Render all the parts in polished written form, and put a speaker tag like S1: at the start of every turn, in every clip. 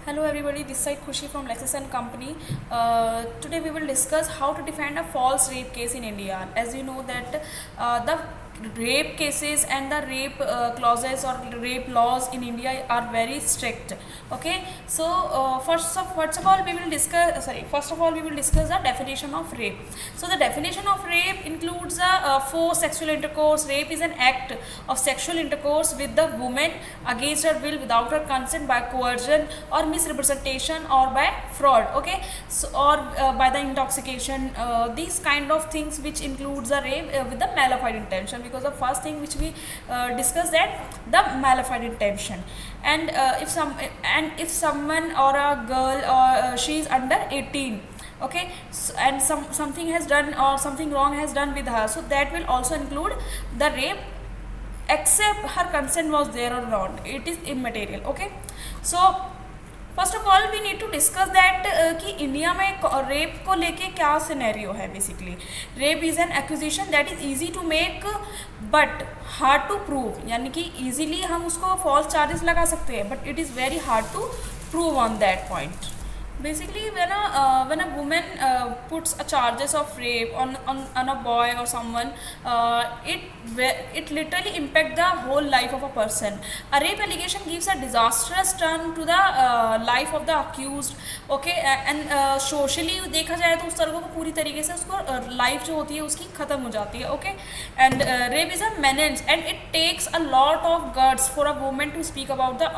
S1: Hello everybody, this side Khushi from Lexis and Company. Today we will discuss how to defend a false rape case in India. As you know that the rape cases and the rape clauses or rape laws in India are very strict. Okay, so first of all we will discuss. First of all we will discuss the definition of rape. So the definition of rape includes forced sexual intercourse. Rape is an act of sexual intercourse with the woman against her will, without her consent, by coercion or misrepresentation or by fraud. Okay, so or by the intoxication. These kind of things which includes a rape with the malified intention, because the first thing which we discussed, that the malified intention. And if someone or a girl or she is under 18, okay, so, and something has done or something wrong has done with her, so that will also include the rape, except her consent was there or not, it is immaterial. Okay, so first of all we need to discuss that कि India में rape को लेके क्या scenario है. Basically rape is an acquisition that is easy to make but hard to prove, यानी कि easily हम उसको फॉल्स चार्जेस लगा सकते हैं, but it is very hard to prove on that point. Basically, when a woman puts a charges of rape on a boy or someone, it literally impact the whole life of a person. A rape allegation gives a disastrous turn to the life of the accused. Okay, and socially देखा जाए तो उस तरह को पूरी तरीके से उसको लाइफ जो होती है उसकी ख़त्म हो जाती है. Okay, and rape is a menace and it takes a lot of guts for a woman to speak about the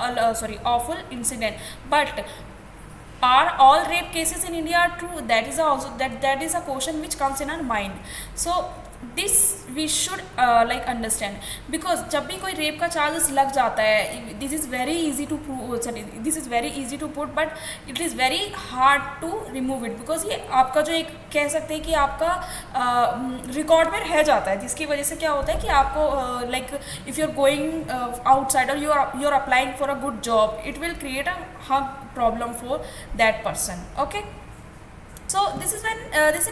S1: awful incident. But are all rape cases in India true? That is also that is a question which comes in our mind. So this we should understand, because जब भी कोई rape का charges लग जाता है, this is very easy to this is very easy to put, but it is very hard to remove it, because ये आपका जो एक कह सकते हैं कि आपका रिकॉर्ड में रह जाता है, जिसकी वजह से क्या होता है कि आपको if you are going outside और you are applying for a good job, it will create a hard problem for that person. Okay, so this is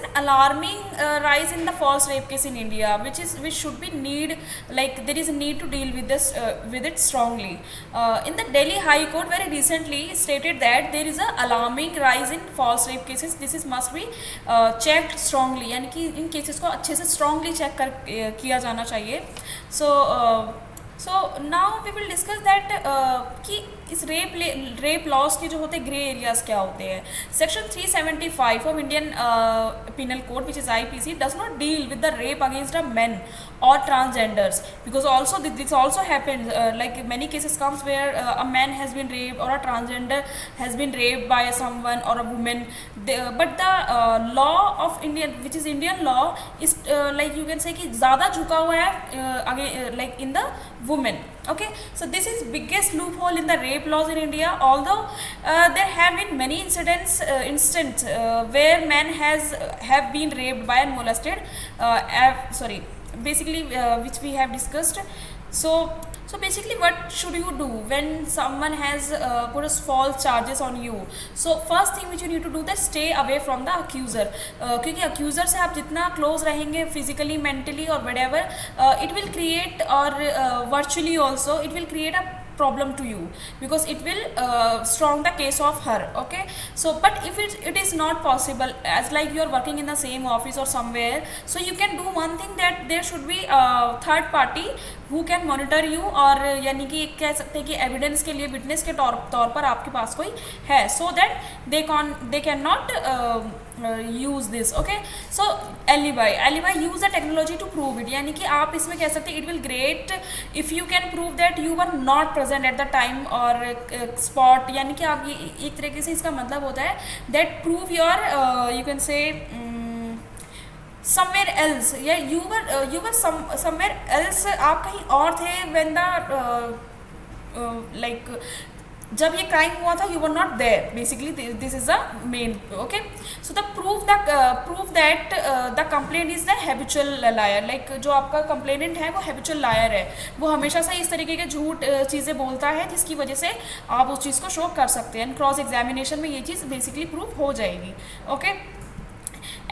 S1: an alarming rise in the false rape case in India, which should be there is a need to deal with this with it strongly. In the Delhi High Court very recently stated that there is a alarming rise in false rape cases. This is must be checked strongly, यानी कि इन cases को अच्छे से strongly check किया जाना चाहिए. So now we will discuss that कि इस रेप लॉज के जो होते ग्रे एरियाज क्या होते हैं. Section 375 of Indian penal code, which is IPC, does not deal with the rape against a man or transgenders, because also this also happens, like many cases comes where a man has been raped or a transgender has been raped by someone or a woman. But the law of Indian, which is Indian law, is you can say कि ज़्यादा झुका हुआ है in the women. Okay, so this is biggest loophole in the rape laws in India. Although there have been many incidents where men have been raped by and molested, basically which we have discussed. So basically what should you do when someone has put a false charges on you? So first thing which you need to do is stay away from the accuser, क्योंकि accuser से आप जितना close रहेंगे physically, mentally or whatever, it will create, or virtually also it will create a problem to you, because it will strong the case of her. Okay, so but if it is not possible, as like you are working in the same office or somewhere, so you can do one thing, that there should be a third party who can monitor you, और यानी कि कह सकते हैं कि evidence के लिए witness के तौर पर आपके पास कोई है, so that they cannot use this. Okay, so alibi use the technology to prove it, यानी कि आप इसमें कह सकते हैं it will great if you can prove that you were not present at the time or spot, यानी कि आप ये एक तरीके से इसका मतलब होता है that prove your you can say somewhere else, yeah, you were somewhere else, आप कहीं और थे when the जब ये क्राइम हुआ था, you were not there. Basically this is the main. Okay, so the proof that the complaint is the habitual liar, like जो आपका complainant है वो habitual liar है, वो हमेशा से इस तरीके के झूठ चीज़ें बोलता है, जिसकी वजह से आप उस चीज़ को शो कर सकते हैं. क्रॉस एग्जामिनेशन में ये चीज़ बेसिकली प्रूफ हो जाएगी. Okay,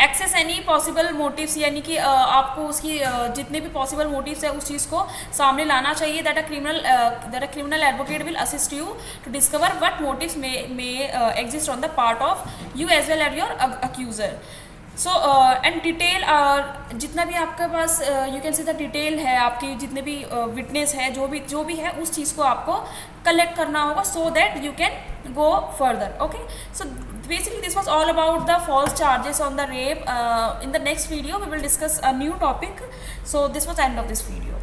S1: access any possible motives, यानी कि आपको उसकी जितने भी पॉसिबल मोटिव्स है उस चीज़ को सामने लाना चाहिए, that a criminal advocate will assist you to discover what motives may exist on the part of you as well as your accuser. So and detail जितना भी आपके पास you can see the detail है, आपकी जितने भी witness है, जो भी है उस चीज़ को आपको कलेक्ट करना होगा, so that you can go further. Okay, so basically this was all about the false charges on the rape. In the next video we will discuss a new topic. So this was the end of this video.